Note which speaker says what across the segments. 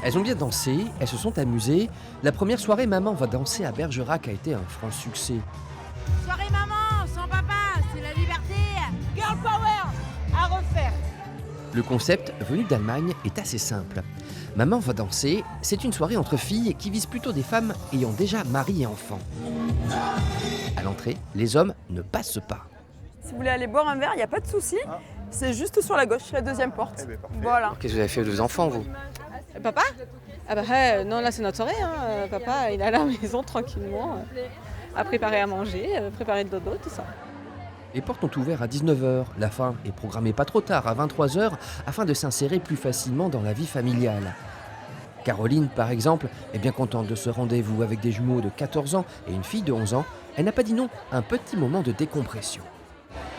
Speaker 1: Elles ont bien dansé, elles se sont amusées. La première soirée Maman va danser à Bergerac a été un franc succès.
Speaker 2: Soirée maman, sans papa, c'est la liberté. Girl power, à refaire.
Speaker 1: Le concept, venu d'Allemagne, est assez simple. Maman va danser, c'est une soirée entre filles qui vise plutôt des femmes ayant déjà mari et enfants. À l'entrée, les hommes ne passent pas.
Speaker 3: Si vous voulez aller boire un verre, il n'y a pas de souci. C'est juste sur la gauche, la deuxième porte. Voilà.
Speaker 1: Qu'est-ce que vous avez fait de vos enfants, vous?
Speaker 3: Papa? Ah bah non, là c'est notre soirée. Papa, il est à la maison tranquillement, à préparer à manger, préparer le dodo, tout ça.
Speaker 1: Les portes ont ouvert à 19h. La fin est programmée pas trop tard, à 23h, afin de s'insérer plus facilement dans la vie familiale. Caroline, par exemple, est bien contente de ce rendez-vous avec des jumeaux de 14 ans et une fille de 11 ans. Elle n'a pas dit non à un petit moment de décompression.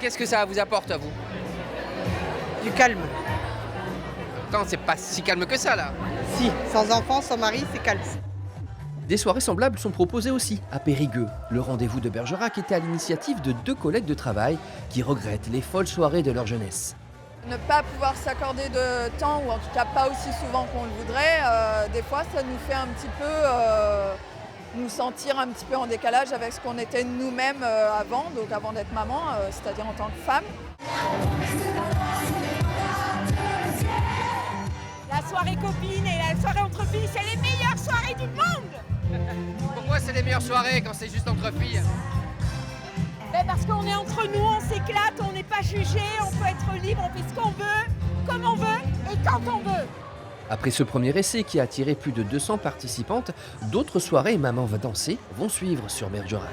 Speaker 1: Qu'est-ce que ça vous apporte à vous?
Speaker 4: Du calme.
Speaker 1: Attends, c'est pas si calme que ça, là.
Speaker 4: Si, sans enfant, sans mari, c'est calme.
Speaker 1: Des soirées semblables sont proposées aussi à Périgueux. Le rendez-vous de Bergerac était à l'initiative de 2 collègues de travail qui regrettent les folles soirées de leur jeunesse.
Speaker 3: Ne pas pouvoir s'accorder de temps, ou en tout cas pas aussi souvent qu'on le voudrait, des fois ça nous fait un petit peu nous sentir un petit peu en décalage avec ce qu'on était nous-mêmes avant, donc avant d'être maman, c'est-à-dire en tant que femme.
Speaker 2: La soirée copine et la soirée entre filles, c'est les meilleures soirées du monde.
Speaker 1: Pourquoi c'est les meilleures soirées quand c'est juste entre filles?
Speaker 2: Parce qu'on est entre nous, on s'éclate, on n'est pas jugé, on peut être libre, on fait ce qu'on veut, comme on veut et quand on veut.
Speaker 1: Après ce premier essai qui a attiré plus de 200 participantes, d'autres soirées Maman va danser vont suivre sur Bergerac.